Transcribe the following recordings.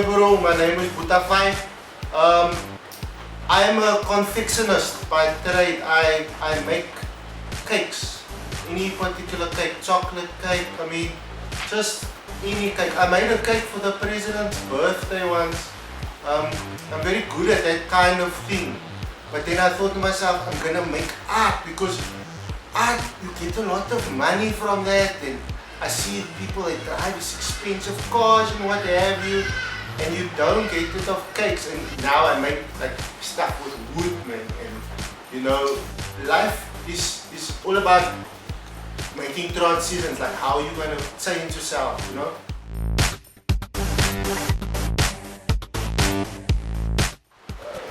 Hi Guru, my name is Boeta Phyf. I am a confectionist by trade. I make cakes, any particular cake, chocolate cake, I mean just any cake. I made a cake for the president's birthday once. I'm very good at that kind of thing. But then I thought to myself, I'm gonna make art because art, you get a lot of money from that. And I see people that drive these expensive cars and what have you, and you don't get it of cakes. And now I make like stuff with wood, man. And you know, life is all about making transitions, like how you're gonna change yourself, you know.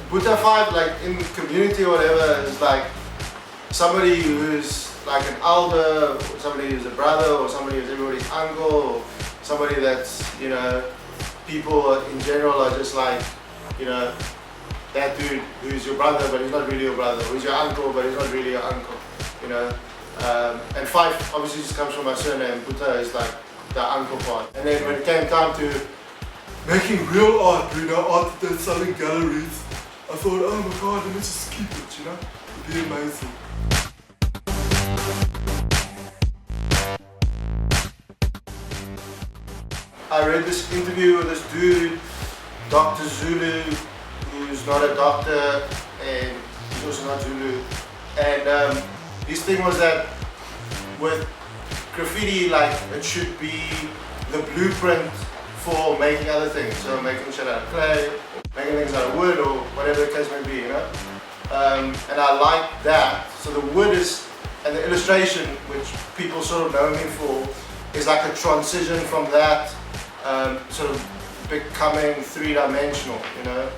Boeta Phyf, like in the community or whatever, is like somebody who's like an elder, or somebody who's a brother, or somebody who's everybody's uncle, or somebody that's, you know, people in general are just like, you know, that dude who's your brother but he's not really your brother, who's your uncle but he's not really your uncle, you know. And Phyf obviously just comes from my surname. Boeta is like the uncle part. And then when it came time to making real art, you know, art that's selling galleries, I thought, oh my god, let me just keep it, you know, it'd be amazing. I read this interview with this dude, Dr. Zulu, who's not a doctor and he's also not Zulu. And his thing was that with graffiti, like, it should be the blueprint for making other things. So making shit out of clay, making things out of wood, or whatever the case may be, you know. And I like that. So the wood is, and the illustration, which people sort of know me for, is like a transition from that sort of becoming three-dimensional, you know.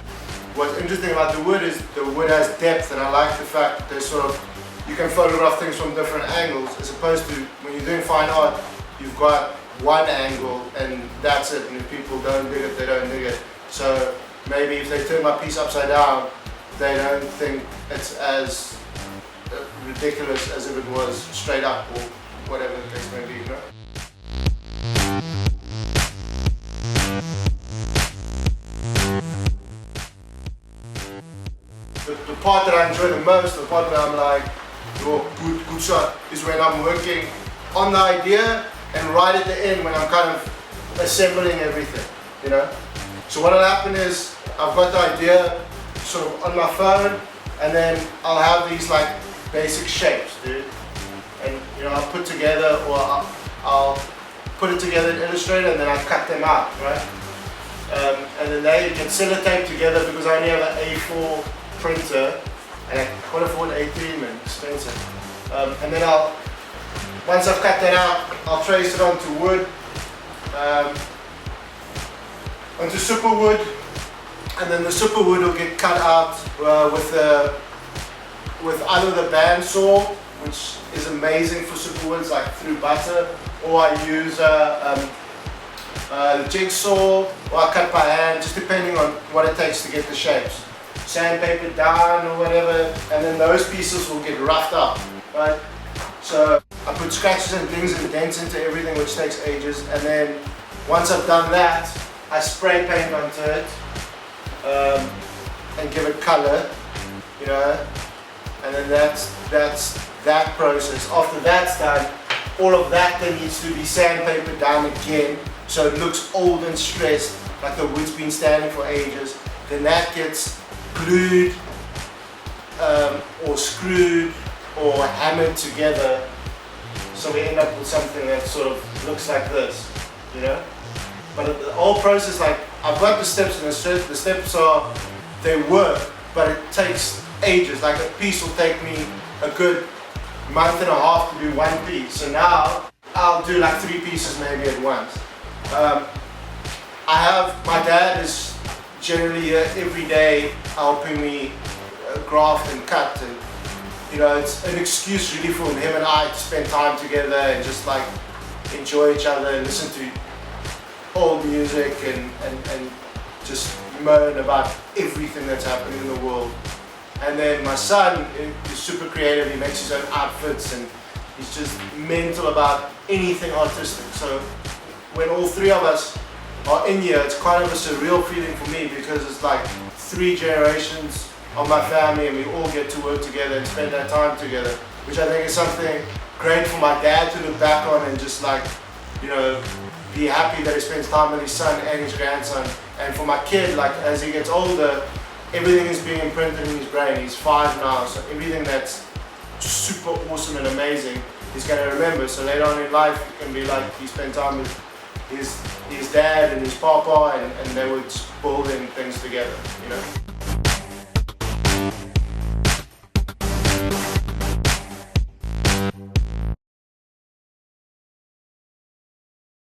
What's interesting about the wood is the wood has depth, and I like the fact that there's sort of, you can photograph things from different angles, as opposed to when you're doing fine art, you've got one angle and that's it, and if people don't dig it, they don't dig it. So maybe if they turn my piece upside down, they don't think it's as ridiculous as if it was straight up, or whatever the case may be, you know? The part that I enjoy the most, the part that I'm like, oh, good shot, is when I'm working on the idea and right at the end when I'm kind of assembling everything, you know? So what'll happen is, I've got the idea sort of on my phone, and then I'll have these like basic shapes, dude. And you know, I'll put together, or I'll put it together in Illustrator, and then I cut them out, right? And then they get sellotaped together because I only have an A4 printer, and I can't afford A3, man, expensive. And then once I've cut that out, I'll trace it onto wood, onto super wood, and then the super wood will get cut out with either the bandsaw, which is amazing for super woods, like through butter, or I use the jigsaw, or I cut by hand, just depending on what it takes to get the shapes. Sandpaper down or whatever, and then those pieces will get roughed up, right? So I put scratches and things and dents into everything, which takes ages, and then once I've done that, I spray paint onto it and give it color, you know, and then that's that process. After that's done, all of that then needs to be sandpapered down again, so it looks old and stressed, like the wood's been standing for ages. Then that gets glued or screwed or hammered together, so we end up with something that sort of looks like this, you know. But the whole process, like, I've got the steps, and the steps are, they work, but it takes ages. Like, a piece will take me a good month and a half to do one piece. So now I'll do like 3 pieces maybe at once. My dad is generally here every day helping me graft and cut, and you know, it's an excuse really for him and I to spend time together and just like enjoy each other and listen to old music and just moan about everything that's happening in the world. And then my son is super creative, he makes his own outfits, and he's just mental about anything artistic. So when all 3 of us are in here, it's kind of a surreal feeling for me because it's like 3 generations of my family and we all get to work together and spend that time together, which I think is something great for my dad to look back on and just like, you know, be happy that he spends time with his son and his grandson. And for my kid, like as he gets older, everything is being imprinted in his brain. He's 5 now, so everything that's super awesome and amazing he's going to remember. So later on in life, he can be like, he spent time with his dad and his papa, and they were building things together, you know.